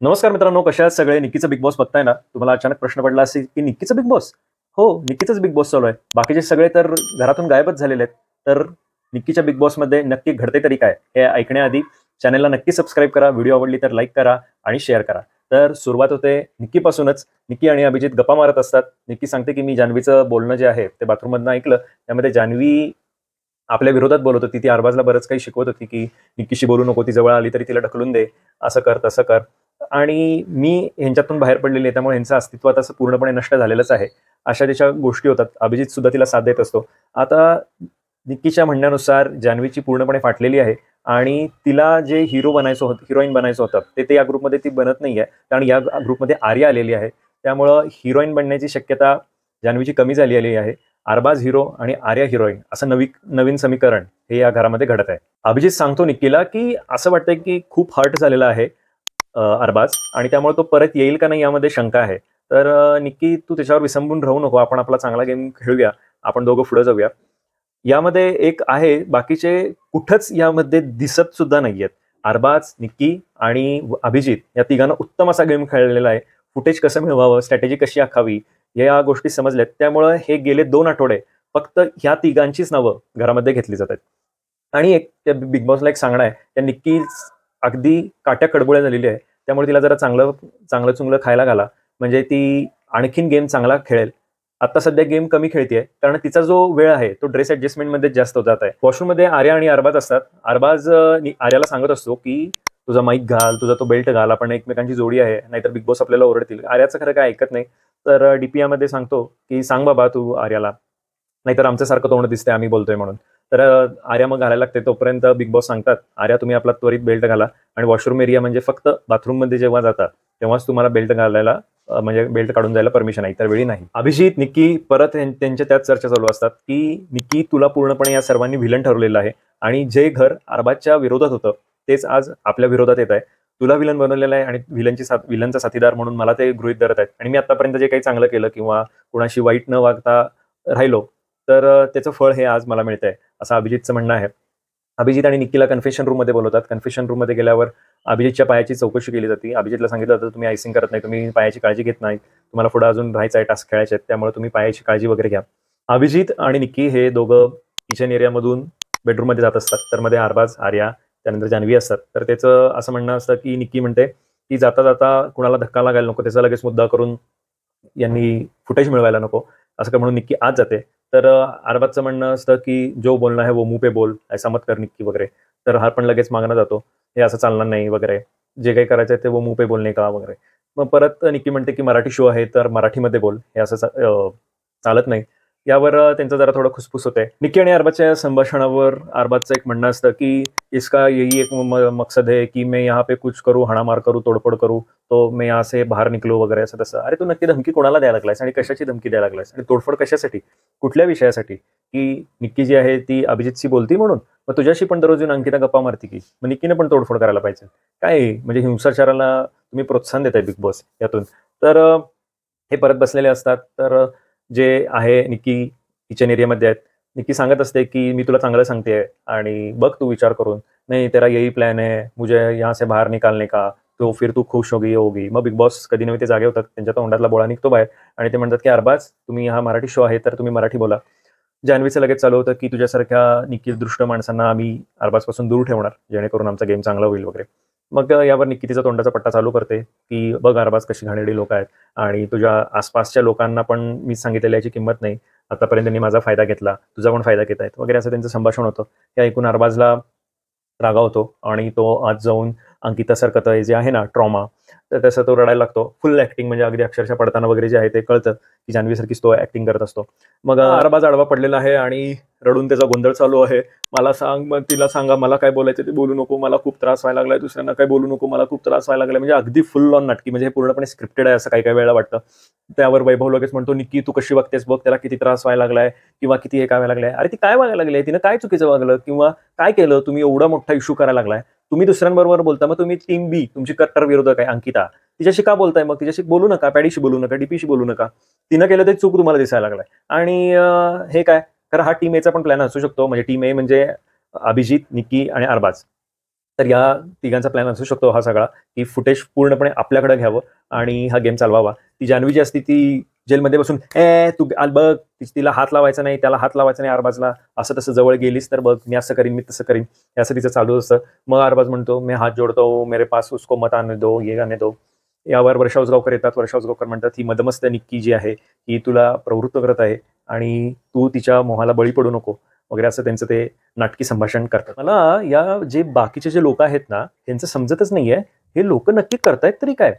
नमस्कार मित्रांनो, कशा आहात सगळे? निक्कीचं बिग बॉस बघताय ना? तुम्हाला अचानक प्रश्न पडला असेल की निक्कीचं बिग बॉस? हो, निक्कीचंच बिग बॉस चालू आहे. बाकीचे सगळे तर घरातून गायबच झालेले आहेत. तर निक्कीच्या बिग बॉसमध्ये नक्की घडते तरी काय? हे ऐकण्याआधी चॅनलला नक्की सबस्क्राईब करा. व्हिडिओ आवडली तर लाईक करा आणि शेअर करा. तर सुरुवात होते निक्कीपासूनच. निक्की आणि अभिजित गप्पा मारत असतात. निक्की सांगते की मी जान्हवीचं बोलणं जे आहे ते बाथरूममधनं ऐकलं. त्यामध्ये जान्हवी आपल्या विरोधात बोलत होती. ती अरबाजला बरंच काही शिकवत होती की निक्कीशी बोलू नको, ती जवळ आली तरी तिला ढकलून दे, असं कर, तसं कर. आणि मी ह्यांच्यातून बाहेर पडलेली आहे, त्यामुळे ह्यांचं अस्तित्व आता असं पूर्णपणे नष्ट झालेलंच आहे. अशा त्याच्या गोष्टी होतात. अभिजित सुद्धा तिला साथ देत असतो. आता निक्कीच्या म्हणण्यानुसार जान्हवीची पूर्णपणे फाटलेली आहे आणि तिला जे हिरो बनायचं होतं, हिरोईन बनायचं होतं, ते या ग्रुपमध्ये ती बनत नाहीये. कारण या ग्रुपमध्ये आर्या आलेली आहे. त्यामुळं हिरोईन बनण्याची शक्यता जान्हवीची कमी झालेली आहे. अरबाज हिरो आणि आर्या हिरोईन असं नवीन समीकरण हे या घरामध्ये घडत आहे. अभिजित सांगतो निक्कीला की असं वाटतंय की खूप हर्ट झालेला आहे अरबाज आणि त्यामुळे तो परत येईल का नाही यामध्ये शंका आहे. तर निक्की, तू त्याच्यावर विसंबून राहू नको. आपण आपला चांगला गेम खेळूया. आपण दोघं पुढे जाऊया. यामध्ये एक आहे, बाकीचे कुठंच यामध्ये दिसत सुद्धा नाहीयेत. अरबाज, निक्की आणि अभिजित या तिघांना उत्तम असा गेम खेळलेला आहे. फुटेज कसं मिळवावं, स्ट्रॅटेजी कशी आखावी, या गोष्टी समजल्यात. त्यामुळं हे गेले 2 आठवडे फक्त ह्या तिघांचीच नावं घरामध्ये घेतली जातात. आणि एक त्या बिग बॉसला एक सांगणं आहे, त्या निक्की अगदी काट्या कडबोळ्या झालेली आहे. त्यामुळे तिला जरा चांगलं चांगलं चुंगलं खायला घाला, म्हणजे ती आणखीन गेम चांगला खेळेल. आता सध्या गेम कमी खेळतीये कारण तिचा जो वेळ आहे तो ड्रेस ऍडजस्टमेंटमध्ये जास्त जात आहे. वॉशरूममध्ये आर्या आणि अरबाज असतात. अरबाज आर्याला सांगत असतो की तुझा माईक घाल, तुझा तो बेल्ट घाल, आपण एकमेकांची जोडी आहे, नाहीतर बिग बॉस आपल्याला ओरडतील. आर्याचं खरं काय ऐकत नाही. तर डीपीआमध्ये सांगतो की सांग बाबा तू आर्याला, नाहीतर आमच्यासारखं तोंड दिसतंय आम्ही बोलतोय म्हणून. तर आर्या मग घालायला लागते. तोपर्यंत बिग बॉस सांगतात, आर्या तुम्ही आपला त्वरित बेल्ट घाला आणि वॉशरूम एरिया म्हणजे फक्त बाथरूममध्ये जेव्हा जाता तेव्हाच तुम्हाला बेल्ट घालायला, म्हणजे बेल्ट काढून जायला परमिशन आहे, इतर वेळी नाही. अभिजित, निक्की परत त्यांच्या त्याच चर्चा चालू असतात की निक्की, तुला पूर्णपणे या सर्वांनी व्हिलन ठरवलेलं आहे आणि जे घर अरबाजच्या विरोधात होतं तेच आज आपल्या विरोधात येत आहे. तुला विलन बनवलेलं आहे आणि विलनचा साथीदार म्हणून मला ते गृहीत धरत आहेत. आणि मी आतापर्यंत जे काही चांगलं केलं किंवा कुणाशी वाईट न वागता राहिलो, तर त्याचं फळ हे आज मला मिळतंय, असं अभिजितचं म्हणणं आहे. अभिजित आणि निक्कीला कन्फेशन रूममध्ये बोलवतात. कन्फेशन रूममध्ये गेल्यावर अभिजितच्या पायाची चौकशी केली जाते. अभिजितला सांगितलं जातं, तुम्ही आयसिंग करत नाही, तुम्ही पायाची काळजी घेत नाही, तुम्हाला पुढे अजून राहायचं आहे, टास्क खेळायचे आहेत, त्यामुळे तुम्ही पायाची काळजी वगैरे घ्या. अभिजित आणि निक्की हे दोघं किचन एरियामधून बेडरूममध्ये जात असतात. तर मध्ये अरबाज, आर्या, त्यानंतर जान्हवी असतात. तर त्याचं असं म्हणणं असतं की निक्की म्हणते की जाता जाता कुणाला धक्का लागायला नको, त्याचा लगेच मुद्दा करून यांनी फुटेज मिळवायला नको, असं का म्हणून निक्की आत जाते. तर अरबाजचं म्हणणं असतं की जो बोलणं आहे वो मुंह पे बोल, ऐसा मत कर निक्की वगैरे. तर हा पण लगेच मागणं जातो, हे असं चालणार नाही वगैरे, जे काही करायचं आहे ते वो मुंह पे बोलणे का वगैरे. मग परत निक्की म्हणते की मराठी शो आहे तर मराठीमध्ये बोल, हे असं चालत नाही. यावर त्यांचं जरा थोडं खुसफुस होते. निक्की आणि अरबाजच्या संभाषणावर अरबाजचं एक म्हणणं असतं की इसका यही एक मकसद है की मैं यहाँ पे कुछ करूँ, हाणामार करू, तोडफोड करू, तो मैं यहाँ से बाहेर निकलो वगैरे, असं तसं. अरे तू नक्की धमकी कोणाला द्यायला लागलायस आणि कशाची धमकी द्यायला लागलायस आणि तोडफोड कशासाठी, कुठल्या विषयासाठी? की निक्की जी आहे ती अभिजितशी बोलती म्हणून, मग तुझ्याशी पण दररोज येऊन अंकिता गप्पा मारती की, मग निक्कीने पण तोडफोड करायला पाहिजे काय? म्हणजे हिंसाचाराला तुम्ही प्रोत्साहन देताय बिग बॉस यातून. तर हे परत बसलेले असतात. तर जे आहे निक्की किचन एरियामध्ये आहेत. निक्की सांगत असते की मी तुला चांगलं सांगते आणि बघ तू विचार करून, नाही तेरा यही प्लॅन है, मुझे यहाँ से बाहेर निकालने का, तो फिर तू खुश होगी. मग बिग बॉस कधी नव्हे ते जागे होतात. त्यांच्या तोंडातला बोळा निघतो बाहेर आणि ते म्हणतात की अरबाज, तुम्ही हा मराठी शो आहे तर तुम्ही मराठी बोला. जान्हवीचं लगेच चालू होतं की तुझ्यासारख्या निखिल दृष्ट माणसांना आम्ही अरबाजपासून दूर ठेवणार, जेणेकरून आमचा गेम चांगला होईल वगैरे. मग यावर निक्की तिचा तोंडाचा पट्टा चालू करते की बघ अरबाज कशी घाणेरडी लोक आहेत आणि तुझ्या आसपासच्या लोकांना पण मी सांगितलेलं याची किंमत नाही, आतापर्यंत त्यांनी माझा फायदा घेतला, तुझा पण फायदा घेत आहेत वगैरे, असं त्यांचं संभाषण होतं. हे ऐकून अरबाजला रागावतो आणि तो आज जाऊन अंकिता सरकत जे आहे ना ट्रॉमा, तर तसं तो रडायला लागतो. फुल ऍक्टिंग, म्हणजे अगदी अक्षरशः पडताना वगैरे जे आहे ते कळतं की जान्हवीसारखीच तो ऍक्टिंग करत असतो. मग अरबाज आडवा पडलेला आहे आणि रडून त्याचा गोंधळ चालू आहे. मला सांग, मग तिला सांगा मला काय बोलायचं ते बोलू नको, मला खूप त्रास व्हायला लागलाय, दुसऱ्यांना काय बोलू नको, मला खूप त्रास व्हायला लागलाय. म्हणजे अगदी फुल ऑन नाटकी, म्हणजे हे पूर्णपणे स्क्रिप्टेड आहे असं काही काही वेळेला वाटतं. त्यावर वैभव लगेच म्हणतो, निक्की तू कशी वागतेस बघ, त्याला किती त्रास व्हायला लागलाय किंवा किती हे काय व्हायला लागलंय. अरे ती काय व्हायला लागली, तिनं काय चुकीचं वागलं किंवा काय केलं, तुम्ही एवढा मोठा इश्यू करायला लागलाय? तुम्ही दुसऱ्यांबरोबर बोलता, मग तुम्ही टीम बी, तुमची कट्टर विरोधक आहे अंकिता, तिच्याशी का बोलताय? मग तिच्याशी बोलू नका, पॅडीशी बोलू नका, डीपीशी बोलू नका. तिनं केलं ते चूक तुम्हाला दिसायला लागलाय. आणि हे काय, तर हा टीम एचा पण प्लॅन असू शकतो. म्हणजे टीम ए म्हणजे अभिजित, निक्की आणि अरबाज. तर या तिघांचा प्लॅन असू शकतो हा सगळा, की फुटेज पूर्णपणे आपल्याकडे घ्यावं आणि हा गेम चालवावा. ती जान्हवी जी असती ती जेलमध्ये बसून, तू बघ, तिला हात लावायचा नाही, त्याला हात लावायचा नाही अरबाजला, असं तसं जवळ गेलीस तर बघ, मी असं करीन, मी तसं करीन, हे असं तिचं चालू असतं. मग अरबाज म्हणतो, मैं हात जोडतो, मेरे पास उसको मत आने दो, ये आने दो. यावर वर्षा उसगावकर येतात. वर्षा उसगावकर म्हणतात, ही मदमस्त निक्की जी आहे ही तुला प्रवृत्त करत आहे आणि तू तिच्या मोहाला बळी पडू नको वगैरे, असं त्यांचं ते नाटकी संभाषण करतात. मला या जे बाकीचे जे लोक आहेत ना, त्यांचं समजतच नाहीये हे लोक नक्की करतायत तरी काय.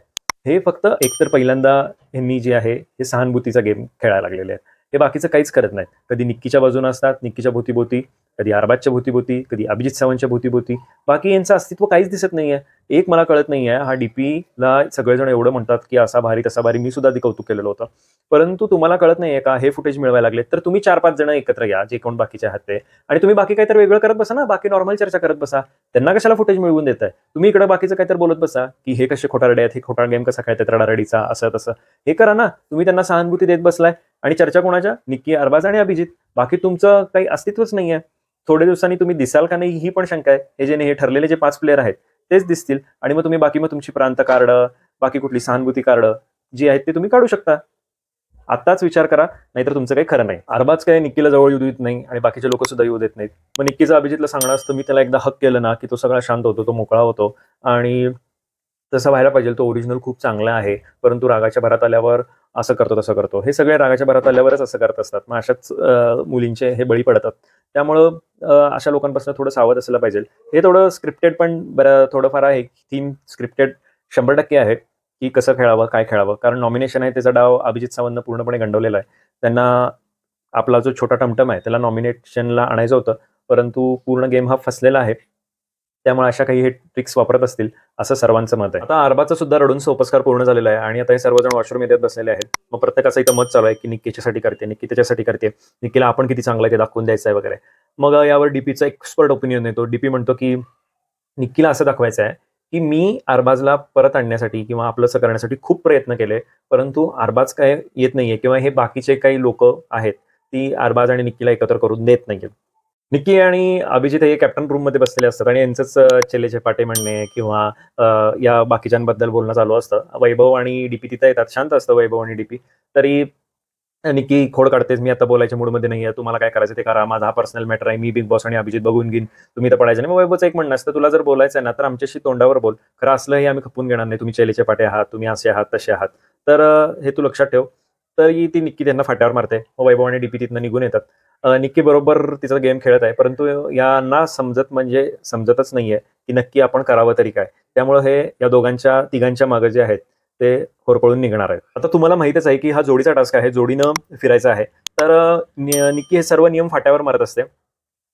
हे फक्त एकतर पहिल्यांदा ह्यांनी जे आहे हे सहानुभूतीचा गेम खेळायला लागलेले आहेत. हे बाकीचं काहीच करत नाहीत. कधी निक्कीच्या बाजूने असतात, निक्कीच्या भोवतीभोवती, कधी अरबाजच्या भोवतीभोवती, कधी अभिजित सावंतच्या भोवतीभोवती. बाकी यांचं अस्तित्व काहीच दिसत नाहीये. एक मला कळत नाहीये, हा डीपीला सगळेजण एवढं म्हणतात की असा भारी तसा भारी, मी सुद्धा आधी कौतुक केलेलं होतं, परंतु तुम्हाला कळत नाहीये का हे फुटेज मिळवायला लागले तर तुम्ही 4-5 जण एकत्र या, जे कोण बाकीचे आहात ते, आणि तुम्ही बाकी काहीतरी वेगळं करत बसा ना, बाकी नॉर्मल चर्चा करत बसा. त्यांना कशाला फुटेज मिळवून देताय तुम्ही? इकडे बाकीचं काहीतरी बोलत बसा की हे कसे खोटारडे आहेत, हे खोटार गेम कसा खेळतात रडारडीचा, असं तसं. हे करा ना. तुम्ही त्यांना सहानुभूती देत बसलाय आणि चर्चा कोणाच्या? निक्की, अरबाज आणि अभिजित. बाकी तुमचं काही अस्तित्वच नाहीये. थोड्या दिवसांनी तुम्ही दिसाल का नाही ही पण शंका आहे. हे ठरलेले जे 5 प्लेयर आहेत तेच दिसतील आणि मग तुम्ही बाकी, मग तुमची प्रांत कार्ड, बाकी कुठली सहानुभूती कार्ड जी आहेत ते तुम्ही काढू शकता. आत्ताच विचार करा, नाहीतर तुमचं काही खरं नाही. अरबाज काय निक्कीला जवळ येऊ देत नाही आणि बाकीचे लोक सुद्धा येऊ देत नाहीत. मग निक्कीचं अभिजितला सांगणं असतं, मी त्याला एकदा हक केलं ना की तो सगळा शांत होतो, तो मोकळा होतो आणि तसं व्हायला पाहिजे. तो ओरिजिनल खूप चांगला आहे, परंतु रागाच्या भरात आल्यावर असं करतो तसं करतो. हे सगळे रागाच्या भरात आल्यावरच असं करत असतात. मग अशाच मुलींचे हे बळी पडतात. त्यामुळं अशा लोकांपासून थोडं सावध असलं पाहिजे. हे थोडं स्क्रिप्टेड पण बरं थोडंफार आहे. थीम स्क्रिप्टेड 100% आहे की कसं खेळावं, काय खेळावं. कारण नॉमिनेशन आहे त्याचा डाव अभिजित सावंतनं पूर्णपणे गंडवलेला आहे. त्यांना आपला जो छोटा टमटम आहे त्याला नॉमिनेशनला आणायचं होतं, परंतु पूर्ण गेम हा फसलेला आहे. त्यामुळे अशा काही हे ट्रिक्स वापरत असतील असं सर्वांचं मत आहे. आता अरबाचा सुद्धा रडून सोपस्कार पूर्ण झालेला आहे आणि आता हे सर्वजण वॉशरूम एरियात बसलेले आहेत. मग प्रत्येकाचं इथं मत चालू आहे की निक्कीच्यासाठी करते, निक्की त्याच्यासाठी करते, निक्कीला आपण किती चांगलं ते दाखवून द्यायचं आहे वगैरे. मग यावर डीपीचा एक्सपर्ट ओपिनियन येतो. डीपी म्हणतो की निक्कीला असं दाखवायचं आहे की मी अरबाजला परत आणण्यासाठी किंवा आपलंसं करण्यासाठी खूप प्रयत्न केले, परंतु अरबाज काय येत नाहीये किंवा हे बाकीचे काही लोक आहेत ती अरबाज आणि निक्कीला एकत्र करून देत नाहीये. निक्की आणि अभिजित हे कॅप्टन रूम मध्ये बसलेले असतात आणि यांचंच चेलेचे पाटे म्हणणे किंवा या बाकीच्यांबद्दल बोलणं चालू असतं. वैभव आणि डीपी तिथं येतात. शांत असतं वैभव आणि डीपी. तरी निक्की खोड काढतेच, मी आता बोलायच्या मूडमध्ये नाहीये, तुम्हाला काय करायचं ते करा, माझा हा पर्सनल मॅटर आहे, मी बिग बॉस आणि अभिजित बघून घेईन, तुम्ही तर पडायचं नाही. मग वैभवचं एक म्हणणं असतं, तुला जर बोलायचं आहे ना तर आमच्याशी तोंडावर बोल, खरं असलं हे आम्ही खपून घेणार नाही, तुम्ही चेलेचे पाटे आहात, तुम्ही असे आहात तसे आहात, तर हे तू लक्षात ठेव. तरी ती निक्की त्यांना फाट्यावर मारते. मग वैभव आणि डीपी तिथनं निघून येतात. निक्की बरोबर तिचा गेम खेळत आहे, परंतु यांना समजतच नाहीये की नक्की आपण करावं तरी काय. त्यामुळे हे या दोघांच्या तिघांच्या मागे जे आहेत ते होरपळून निघणार आहेत. आता तुम्हाला माहितच आहे की हा जोडीचा टास्क आहे, जोडीनं फिरायचा आहे. तर निक्की हे सर्व नियम फाट्यावर मारत असते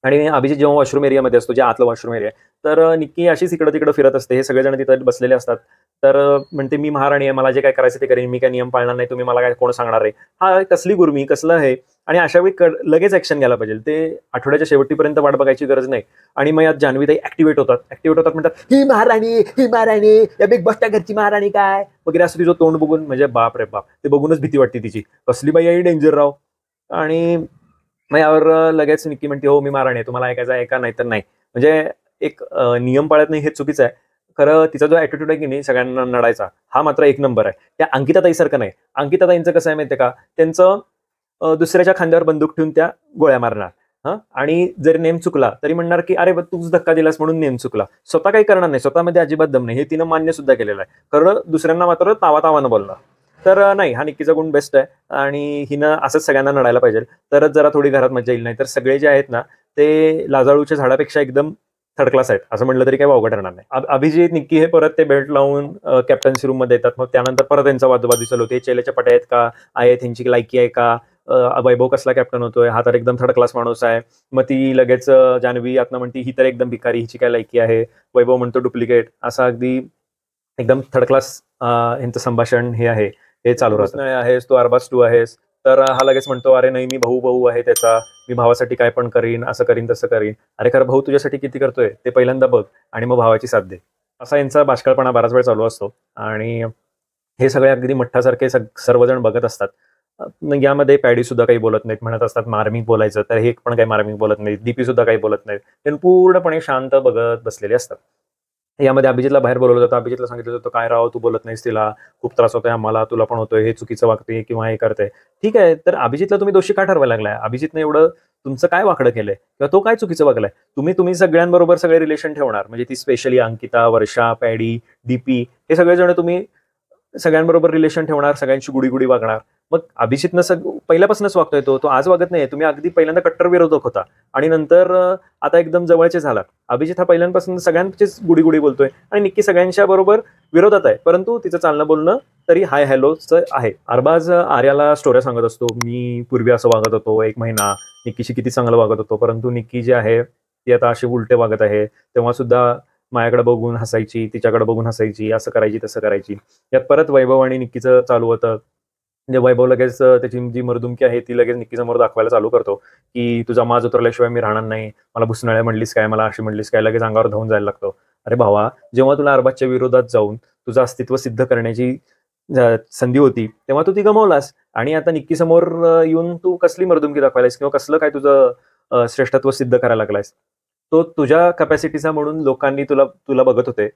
आणि अभिजित जेव्हा वॉशरूम एरियामध्ये असतो, जे आतलं वॉशरूम एरिया, तर निक्की अशीच इकडं तिकडं फिरत असते. हे सगळेजण तिथं बसलेले असतात. तर म्हणते, मी महाराणी आहे, मला जे काय करायचं ते करेन, मी काय नियम पाळणार नाही, तुम्ही मला काय कोण सांगणार आहे. हा कसली गुरमी, कसलं आहे. आणि अशा वेळी लगेच ऍक्शन घ्यायला पाहिजे. ते आठवड्याच्या शेवटीपर्यंत वाट बघायची गरज नाही. आणि मग यात जान्हवीताई ऍक्टिव्हेट होतात, म्हणतात ही महाराणी, या बिग बॉसच्या घरची महाराणी काय वगैरे, असं तिचं तोंड बघून म्हणजे बाप रे बाप, ते बघूनच भीती वाटते तिची, कसली बाई आहे डेंजर राव. आणि मग यावर लगेच निक्की म्हणते, हो मी महाराणी आहे, तुम्हाला ऐकायचं आहे का, नाही तर नाही. म्हणजे एक नियम पाळत नाही हे चुकीचं आहे. खरं तिचा जो ऍटिट्यूड आहे की नाही सगळ्यांना नडायचा, हा मात्र एक नंबर आहे. त्या अंकिताताईसारखं नाही. अंकिताताईंचं कसं आहे माहितीये का, त्यांचं दुसऱ्याच्या खांद्यावर बंदूक ठेवून त्या गोळ्या मारणार. आणि जर नेम चुकला तरी म्हणणार की अरे तूच धक्का दिलास म्हणून नेम चुकला. स्वतः काही करणार नाही, स्वतःमध्ये अजिबात दम नाही. हे तिनं मान्य सुद्धा केलेलं आहे. खरं दुसऱ्यांना मात्र तावातावानं बोलणार. तर नाही, हा निक्कीचा गुण बेस्ट आहे आणि हिनं असंच सगळ्यांना नडायला पाहिजे, तरच जरा थोडी घरात मजा येईल. नाही तर सगळे जे आहेत ना ते लाजाळूच्या झाडापेक्षा एकदम थर्ड क्लास आहेत, असं म्हटलं तरी काही वावगं ठरणार नाही. अभिजित निक्की हे परत ते बेल्ट लावून कॅप्टन्सी रूम मध्ये येतात. मग त्यानंतर परत त्यांचा वादवादी चालू होते, चेलेच्या पट्या आहेत का, आहेत ह्यांची लायकी आहे का, वैभव कसला कॅप्टन होतोय, हा तर एकदम थर्ड क्लास माणूस आहे. मग ती लगेच जान्हवी आत्ना म्हणती ही तर एकदम भिकारी, हिची काय लायकी आहे. वैभव म्हणतो डुप्लिकेट. असं अगदी एकदम थर्ड क्लास यांचं संभाषण हे आहे, हे चालू राहतं. आहेस तू अरबाज तू आहेस, तर हा लगेच म्हणतो अरे नाही, मी भाऊ आहे त्याचा, मी भावासाठी काय पण करीन, असं करीन तसं करीन. अरे खरं भाऊ तुझ्यासाठी किती करतोय ते पहिल्यांदा बघ आणि मग भावाची साथ दे. असा यांचा बाष्कळपणा बराच वेळ चालू असतो आणि हे सगळे अगदी मठ्ठासारखे सर्वजण बघत असतात. यामध्ये पॅडी सुद्धा काही बोलत नाहीत, म्हणत असतात मार्मिक बोलायचं, तर हे पण काही मार्मिक बोलत नाहीत. दीपी सुद्धा काही बोलत नाहीत. त्यांनी पूर्णपणे शांत बघत बसलेले असतात. यामध्ये अभिजितला बाहेर बोलवलं जातं. अभिजितला सांगितलं जातं, "काय राव, तू बोलत नाहीस तिला, खूप त्रास होतोय आम्हाला, तुला पण होतोय, हे चुकीचं वागते किंवा हे करते." ठीक आहे, तर अभिजितला तुम्ही दोषी का ठरवायला लागलाय? अभिजितने एवढं तुमचं काय वाकडं केलंय किंवा तो काय चुकीचं वागलाय? तुम्ही सगळ्यांबरोबर सगळे रिलेशन ठेवणार, म्हणजे ती स्पेशली अंकिता, वर्षा, पॅडी, डीपी हे सगळेजण तुम्ही सगळ्यांबरोबर रिलेशन ठेवणार, सगळ्यांशी गुडी-गुडी वागणार. मग अभिजितनं पहिल्यापासूनच वागतोय तो. तो आज वागत नाहीये. तुम्ही अगदी पहिल्यांदा कट्टर विरोधक होता आणि नंतर आता एकदम जवळचे झालात. अभिजित हा पहिल्यांपासून सगळ्यांचीच गुडी-गुडी बोलतोय आणि निक्की सगळ्यांच्या बरोबर विरोधात आहे. परंतु तिचं चालणं बोलणं तरी हाय हॅलोचं आहे. अरबाज आर्याला स्टोऱ्या सांगत असतो. मी पूर्वी असं वागत होतो 1 महिना, निक्कीशी किती चांगलं वागत होतो. परंतु निक्की जी आहे ती आता अशी उलटे वागत आहे. तेव्हा सुद्धा माझ्याकडे बघून हसायची, तिच्याकडे बघून हसायची, असं करायची, तसं करायची. यात परत वैभव आणि निक्कीचं चालू होतं. म्हणजे वैभव लगेच त्याची जी मर्दुमकी आहे ती लगेच निक्कीसमोर दाखवायला चालू करतो, की तुझा माज उतरल्याशिवाय मी राहणार नाही. मला भुसनाळ्या म्हणलीस काय, मला अशी म्हणलीस काय, लगेच अंगावर धावून जायला लागतो. अरे भावा, जेव्हा तुला अरबाजच्या विरोधात जाऊन तुझं अस्तित्व सिद्ध करण्याची संधी होती, तेव्हा तू ती गमावलास आणि आता निक्कीसमोर येऊन तू कसली मर्दुमकी दाखवायलास किंवा कसलं काय तुझं श्रेष्ठत्व सिद्ध करायला लागलायस. तो तुझ्या कॅपॅसिटीचा म्हणून लोकांनी तुला तुला बघत होते.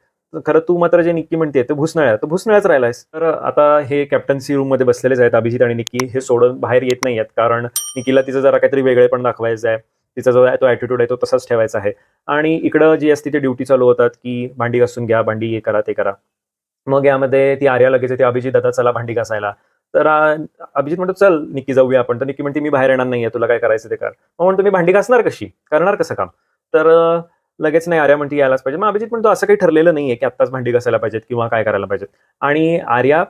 खरं तू मात्र जे निक्की म्हणते ते भुसनाळ्याच राहिलायस. तर आता हे कॅप्टन्सी रूम मध्ये बसलेलेच आहेत अभिजित आणि निक्की. हे सोडून बाहेर येत नाही आहेत, कारण निक्कीला तिचं जरा काहीतरी वेगळेपण दाखवायचं आहे. तिचा जो तो ॲटिट्यूड आहे तो तसाच ठेवायचा आहे. आणि इकडं जी असते ती ड्युटी चालू होतात, की भांडी घासून घ्या, भांडी हे करा, ते करा. मग यामध्ये ती आर्या लगेच येते, अभिजित दादा चला भांडी घासायला. तर अभिजित म्हणतो चल निक्की जाऊया आपण. तर निक्की म्हणते मी बाहेर येणार नाहीये, तुला काय करायचं ते कर. मग म्हणतो मी भांडी घासणार कशी, करणार कसं काम. तर लगेच नाही आर्या म्हणते यायलाच पाहिजे. मग अभिजित म्हणतो असं काही ठरलेलं नाहीये की आत्ताच भांडी घासायला पाहिजेत किंवा काय करायला पाहिजेत. आणि आर्या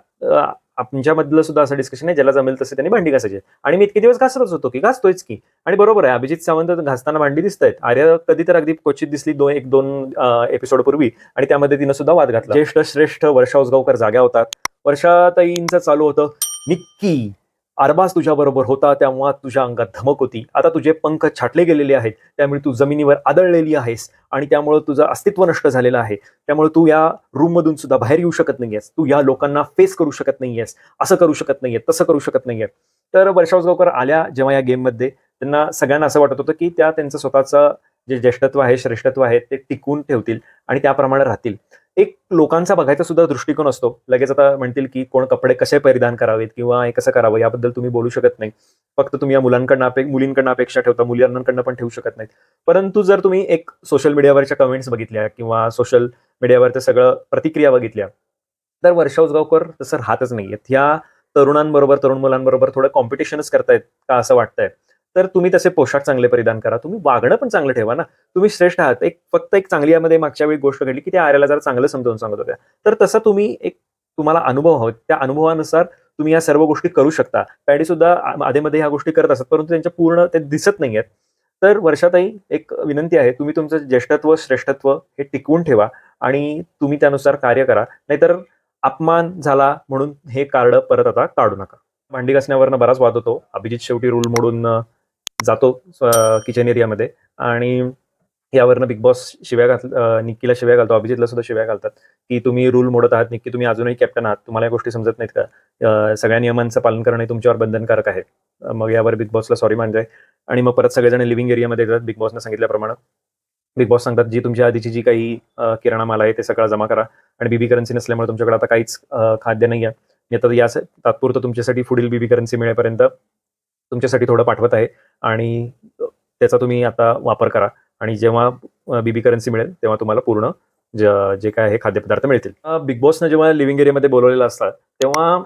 आमच्यामधलं सुद्धा असं डिस्कशन आहे, ज्याला जमेल तसे त्यांनी भांडी घासायची आणि मी इतके दिवस घासतच होतो की घासतोयच की. आणि बरोबर आहे, अभिजित सावंत घासताना भांडी दिसतायत. आर्या कधी तर अगदी क्वचित दिसली 1-2 एपिसोड पूर्वी आणि त्यामध्ये तिनं सुद्धा वाद घातला. ज्येष्ठ श्रेष्ठ वर्षा उसगावकर जाग्या होतात. वर्षाताईंचं चालू होतं, निक्की अरबाज तुझ्या बरोबर होता तेव्हा तुझ्या अंगात धमक होती. आता तुझे पंख छाटले गेलेले आहेत, त्यामुळे तू जमिनीवर आदळलेली आहेस आणि त्यामुळे तुझं अस्तित्व नष्ट झालेलं आहे. त्यामुळे तू या रूम मधून सुद्धा बाहेर येऊ शकत नाहीयेस. तू या लोकांना फेस करू शकत नाहीयेस. असं करू शकत नाहीये, तसं करू शकत नाहीये. तर वर्षा उसगावकर आल्या जेव्हा या गेममध्ये, त्यांना सगळ्यांना असं वाटत होतं की त्या त्यांचं स्वतःचं जे ज्येष्ठत्व आहे, श्रेष्ठत्व आहे ते टिकवून ठेवतील आणि त्याप्रमाणे राहतील. एक लोकांचा बघायचा सुद्धा दृष्टिकोन असतो. लगेच आता म्हणतील की कोण कपडे कसे परिधान करावेत किंवा हे कसं करावं याबद्दल तुम्ही बोलू शकत नाही. फक्त तुम्ही या मुलींकडनं अपेक्षा ठेवता, मुलांकडनं पण ठेवू शकत नाही. परंतु जर तुम्ही एक सोशल मीडियावरच्या कमेंट्स बघितल्या किंवा सोशल मीडियावरचं सगळं प्रतिक्रिया बघितल्या, तर वर्षा उसगावकर तसं राहतच नाहीयेत. ह्या तरुणांबरोबर, तरुण मुलांबरोबर थोडं कॉम्पिटिशनच करतायत का असं वाटतंय. तर तुम्ही तसे पोशाख चांगले परिधान करा. तुम्ही वागणं पण चांगलं ठेवा ना. तुम्ही श्रेष्ठ आहात. फक्त एक चांगली यामध्ये मागच्या वेळी गोष्ट घडली, की त्या आर्याला जरा चांगलं समजावून सांगत होत्या. तर तसं तुम्ही तुम्हाला अनुभव हवेत. त्या अनुभवानुसार तुम्ही या सर्व गोष्टी करू शकता. पॅडी सुद्धा आधेमध्ये ह्या गोष्टी करत असतात, परंतु त्यांच्या पूर्ण ते दिसत नाहीयेत. तर वर्षाताई एक विनंती आहे, तुम्ही तुमचं ज्येष्ठत्व, श्रेष्ठत्व हे टिकवून ठेवा आणि तुम्ही त्यानुसार कार्य करा. नाहीतर अपमान झाला म्हणून हे कार्ड परत आता काढू नका. भांडी घासण्यावरनं बराच वाद होतो. अभिजित शेवटी रूल मोडून जातो किचन एरियामध्ये आणि यावरनं बिग बॉस निक्कीला शिव्या घालतो, अभिजितला सुद्धा शिव्या घालतात की तुम्ही रूल मोडत आहात. निक्की तुम्ही अजूनही कॅप्टन आहात, तुम्हाला या गोष्टी समजत नाहीत का? सगळ्या नियमांचं पालन करणं तुमच्यावर बंधनकारक आहे. मग यावर बिग बॉसला सॉरी मानते आणि मग परत सगळेजण लिव्हिंग एरियामध्ये येतात. बिग बॉसनं सांगितल्याप्रमाणे बिग बॉस सांगतात जी तुमच्या आधीची जी काही किराणा माल आहे ते सगळं जमा करा आणि बीबी करन्सी नसल्यामुळे तुमच्याकडे आता काहीच खाद्य नाही आहे. मी आता या तात्पुरतं तुमच्यासाठी पुढील बीबी करन्सी मिळेपर्यंत तुमच्यासाठी थोडं पाठवत आहे आणि त्याचा तुम्ही आता वापर करा आणि जेव्हा बीबी करन्सी मिळेल तेव्हा तुम्हाला पूर्ण जे काय आहे खाद्यपदार्थ मिळतील. बिग बॉसनं जेव्हा लिव्हिंग एरियामध्ये बोलवलेलं असतात तेव्हा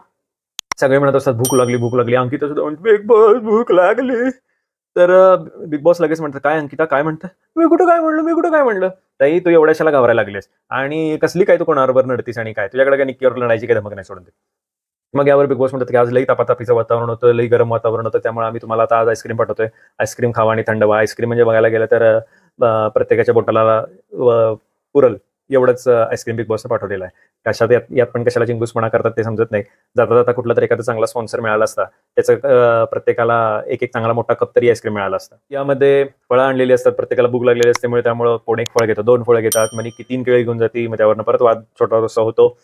सगळे म्हणत असतात भूक लागली, भूक लागली. अंकिता सुद्धा म्हणते बिग बॉस भूक लागली. तर बिग बॉस लगेच म्हणतात काय अंकिता काय म्हणतं, मी कुठं काय म्हणलं. ताई तू एवढ्याशाला घाबरायला लागलेस आणि कसली काय तू कोणाबरोबर नडतीस आणि काय तुझ्याकडे काय निक्कीवर लढायची काय धमक नाही सोडून दे. मग यावर बिग बॉस म्हणतात की आज लई तापातापीचं वातावरण होतं, लई गरम वातावरण होतं, त्यामुळे आम्ही तुम्हाला आता आज आईस्क्रीम पाठवतोय. आईस्क्रीम खावा आणि थंड व्हा. आईस्क्रीम म्हणजे बघायला गेलं तर प्रत्येकाच्या बोटाला पुरल एवढंच आईस्क्रीम बिग बॉसनं पाठवलेलं आहे. कशात यात पण कशाला चिंगूसपणा करतात ते समजत नाही. जाता जाता कुठला तरी एखादा चांगला स्पॉन्सर मिळाला असता, त्याचं प्रत्येकाला एक एक चांगला मोठा कप तरी आईस्क्रीम मिळाला असता. यामध्ये फळं आणलेली असतात, प्रत्येकाला भूक लागलेली असते, त्यामुळे कोण 1 फळ घेतं, 2 फळं घेतात, मग की 3 केळी घेऊन जाती. मग त्यावरनं परत वाद छोटासा होतो.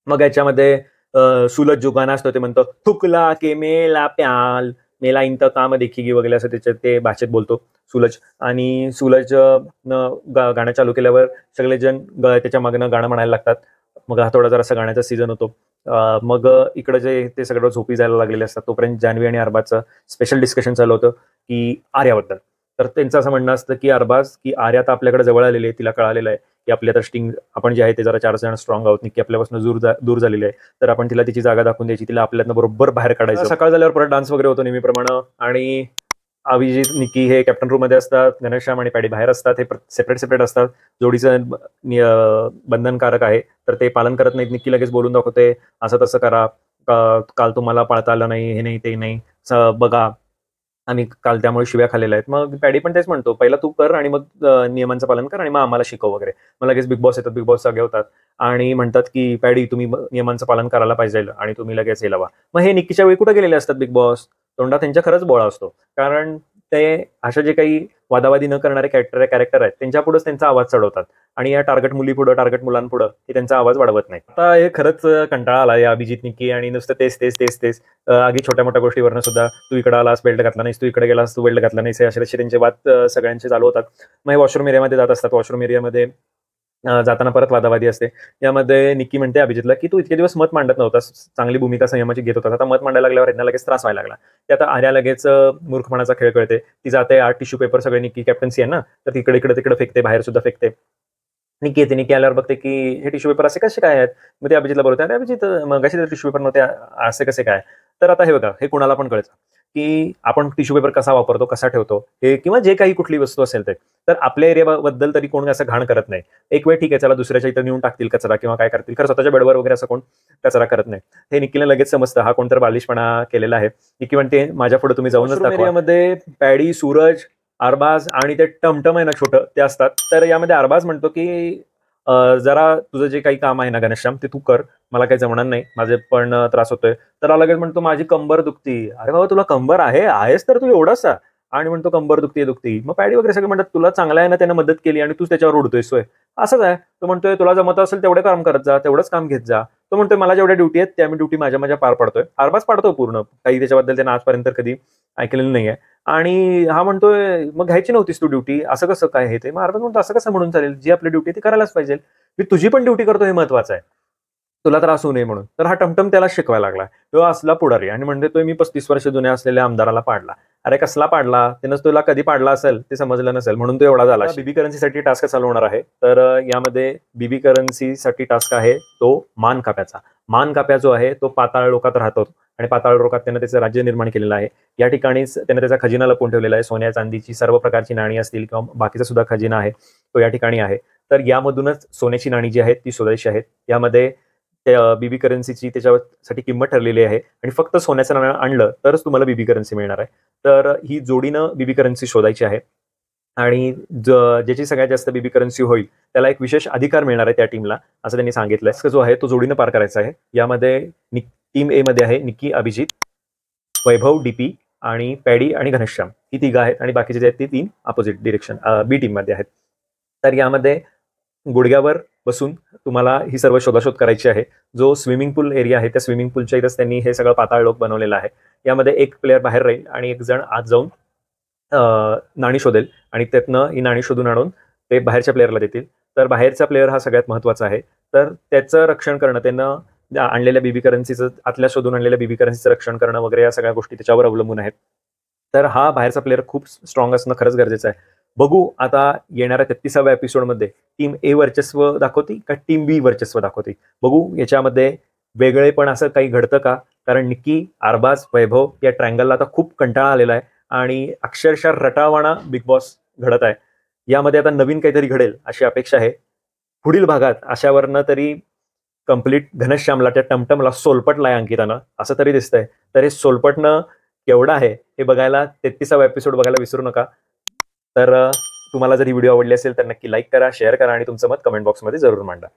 मग याच्यामध्ये सुलज जुगाना असतो, ते म्हणतो थुकला के मेला प्याल मेला इंत काम देखीगी वगैरे असं त्याच्यात ते भाषेत बोलतो सूरज. आणि सूरज गाणं चालू केल्यावर सगळेजण त्याच्या मागनं गाणं म्हणायला लागतात. मग हा थोडा जरासा गाण्याचा सीझन होतो. मग इकडे जे ते सगळं झोपी जायला लागलेले असतात तोपर्यंत जान्हवी आणि अरबाजचं स्पेशल डिस्कशन चालू होतं की आर्याबद्दल. तर त्यांचं असं म्हणणं असतं की अरबाज की आर्या तर आपल्याकडे जवळ आलेली आहे, तिला कळालेलं आहे की आपल्या तर स्टिंग आपण जे आहे ते जरा 4 जण स्ट्रॉंग आहोत, निक्की आपल्यापासून दूर झालेली आहे, तर आपण तिला तिची जागा दाखवून द्यायची, तिला आपल्यातनं बरोबर बाहेर काढायचं. सकाळ झाल्यावर परत डान्स वगैरे होतो नेहमीप्रमाणे. आणि अभिजित निक्की हे कॅप्टन रूम मध्ये असतात, घनश्याम आणि पॅडी बाहेर असतात. हे सेपरेट असतात. जोडीचं बंधनकारक आहे तर ते पालन करत नाहीत. निक्की लगेच बोलून दाखवते असं तसं करा, काल तुम्हाला पाळता आलं नाही, हे नाही ते नाही, बघा आम्ही काल त्यामुळे शिव्या खाल्लेल्या आहेत. मग पॅडी पण तेच म्हणतो, पहिला तू कर आणि मग नियमांचं पालन कर आणि मग आम्हाला शिकव वगैरे. मग लगेच बिग बॉस येतात, बिग बॉस जागे होतात आणि म्हणतात की पॅडी तुम्ही नियमांचं पालन करायला पाहिजे आणि तुम्ही लगेच हे लावा. मग हे निक्कीच्या वेळी कुठे गेलेले असतात बिग बॉस, तोंडात त्यांच्या खरंच बोळा असतो. कारण ते अशा जे काही वादावादी न करणारे कॅरेक्टर आहेत त्यांच्या पुढेच त्यांचा आवाज चढवतात आणि या टार्गेट मुली पुढे, टार्गेट मुलांपुढे हे त्यांचा आवाज वाढवत नाही. आता हे खरंच कंटाळा आला या अभिजित निक्की आणि नुसतं तेच आधी छोट्या मोठ्या गोष्टीवरनं सुद्धा तू इकडे आलास बेल्ट घातला नाहीस, तू इकडे गेलास तू बेल्ट घातला नाहीस, असे त्यांचे वाद सगळ्यांचे चालू होतात. मग हे वॉशरूम एरियामध्ये जात असतात. वॉशरूम एरियामध्ये जाताना परत वादावादी असते. यामध्ये निक्की म्हणते अभिजितला की तू इतके दिवस मत मांडत नव्हतास, चांगली भूमिका संयमाची घेत होतास, आता मत मांडायला लागल्यावर यांना लगेच त्रास व्हायला लागला. ते आता आर्या लगेच मूर्खपणाचा खेळ कळते. ती जाते आर्ट टिश्यू पेपर, सगळे निक्की कॅप्टन्सी आहे ना तर तिकडे तिकडे फेकते, बाहेर सुद्धा फेकते. निक्की येते, निक्की आल्यावर बघते की हे टिश्यू पेपर असे कसे काय आहेत. मग ते अभिजितला बोलवते, अरे अभिजित मग असे टिश्यू पेपर नव्हते, असे कसे काय. तर आता हे बघा, हे कुणाला पण कळतं की आपण टिश्यू पेपर कसा वापरतो, कसा ठेवतो हे, किंवा जे काही कुठली वस्तू असेल ते. तर आपल्या एरियाबद्दल तरी कोण असं घाण करत नाही. एक वेळ ठीक आहे, चला दुसऱ्याच्या इथं नेऊन टाकतील कचरा किंवा काय करतील, खरं स्वतःच्या बेडवर वगैरे असं कोण कचरा करत नाही. हे निक्कीला लगेच समजतं हा कोणतर बालिशपणा केलेला आहे. निक्की म्हणते माझ्या पुढे तुम्ही जाऊनच दाखवा. एरियामध्ये पॅडी, सूरज, अरबाज आणि ते टमटम आहे ना छोटं ते असतात. तर यामध्ये अरबाज म्हणतो की जरा तुझं जे काही काम आहे ना घनश्याम ते तू कर, मला काही जमणार नाही, माझे पण त्रास होतोय. तर लगेच म्हणतो माझी कंबर दुखती. अरे बाबा तुला कंबर आहेस तर तू एवढासा, आणि म्हणतो कंबर दुखती. मग पॅडी वगैरे सगळे म्हणतात तुला चांगला आहे ना, त्यानं मदत केली आणि तूच त्याच्यावर उडतोयस. असंच आहे. तो म्हणतोय तुला जमत असेल तेवढे काम करत जा, तेवढंच काम घेत जा. तो म्हणतोय मला जेवढ्या ड्युटी आहेत त्या मी ड्युटी माझ्या पार पाडतोय. अरबाज पाडतो पूर्ण, काही त्याच्याबद्दल त्यानं आजपर्यंत कधी ऐकलेलं नाहीये. आणि हा म्हणतोय मग घ्यायची नव्हतीस तू ड्युटी, असं कसं काय हे ते. मग अरबाज म्हणतो असं कसं म्हणून चालेल, जी आपली ड्युटी ती करायलाच पाहिजे, मी तुझी पण ड्युटी करतो हे महत्वाचं आहे, तुला त्रास होऊ नये म्हणून. तर हा टमटम त्याला शिकवायला लागला. तो असला पुढारी आणि म्हणतोय मी 35 वर्ष जुन्या असलेल्या आमदाराला पाडला. अरे कसला पाडला, त्यानं तुला कधी पाडला असेल ते समजलं नसेल म्हणून तो एवढा झाला. बीबी करन्सीसाठी टास्क चालू होणार आहे. तर यामध्ये बीबी करन्सीसाठी टास्क आहे तो मान काप्याचा. मान काप्या जो आहे तो पाताळ लोकात राहतो आणि पाताळ लोकात त्यानं त्याचं राज्य निर्माण केलेलं आहे. या ठिकाणीच त्यानं त्याचा खजिना लपवून ठेवलेला आहे. सोन्या चांदीची सर्व प्रकारची नाणी असतील किंवा बाकीचा सुद्धा खजिना आहे तो या ठिकाणी आहे. तर यामधूनच सोन्याची नाणी जी आहेत ती शोधायची आहेत. यामध्ये बीबी करन्सीची त्याच्यासाठी किंमत ठरलेली आहे आणि फक्त सोन्याचं नाणं आणलं तरच तुम्हाला बीबी करन्सी मिळणार आहे. तर ही जोडीनं बीबी करन्सी शोधायची आहे आणि ज्याची सगळ्यात जास्त बीबी करन्सी होईल त्याला एक विशेष अधिकार मिळणार आहे त्या टीमला, असं त्यांनी सांगितलंय. जो आहे तो जोडीनं पार करायचा आहे. यामध्ये टीम ए मध्ये आहे निक्की, अभिजित, वैभव, डीपी आणि पॅडी आणि घनश्याम, ही तिघं आहेत आणि बाकीचे जे आहेत ते 3 अपोजिट डिरेक्शन बी टीम मध्ये आहेत. तर यामध्ये गुडघ्यावर बसून तुम्हाला ही सर्व शोधाशोध करायची आहे. जो स्विमिंग पूल एरिया आहे त्या स्विमिंग पूलच्या इथंच त्यांनी हे सगळं पाताळ लोक बनवलेलं आहे. यामध्ये एक प्लेअर बाहेर राहील आणि एक जण आत जाऊन नाणी शोधेल आणि त्यातनं ही नाणी शोधून आणून ते बाहेरच्या प्लेअरला देतील. तर बाहेरचा प्लेअर हा सगळ्यात महत्वाचा आहे. तर त्याचं रक्षण करणं, त्यांना आणलेल्या बीबी करन्सीचं, आतल्या शोधून आणलेल्या बीबी करन्सीचं रक्षण करणं वगैरे या सगळ्या गोष्टी त्याच्यावर अवलंबून आहेत. तर हा बाहेरचा प्लेअर खूप स्ट्रॉंग असणं खरंच गरजेचं आहे. बघू आता येणाऱ्या 33व्या एपिसोडमध्ये टीम ए वर्चस्व दाखवते का टीम बी वर्चस्व दाखवते. बघू याच्यामध्ये वेगळेपण असं काही घडतं का, कारण निक्की, अरबाज, वैभव या ट्रायंगलला आता खूप कंटाळा आलेला आहे आणि अक्षरशः रटाळवाणा बिग बॉस घडत आहे. यामध्ये आता नवीन काहीतरी घडेल अशी अपेक्षा आहे. पुढील भागात अशावरनं तरी कंप्लीट घनश्यामला, त्या टमटमला सोलपटलाय अंकितानं असं तरी दिसतंय. तर हे सोलपटणं केवढं आहे हे बघायला 33वा एपिसोड बघायला विसरू नका. तर तुम्हाला जर ही व्हिडिओ आवडली असेल तर नक्की लाईक करा, शेअर करा आणि तुमचं मत कमेंट बॉक्समध्ये जरूर मांडा.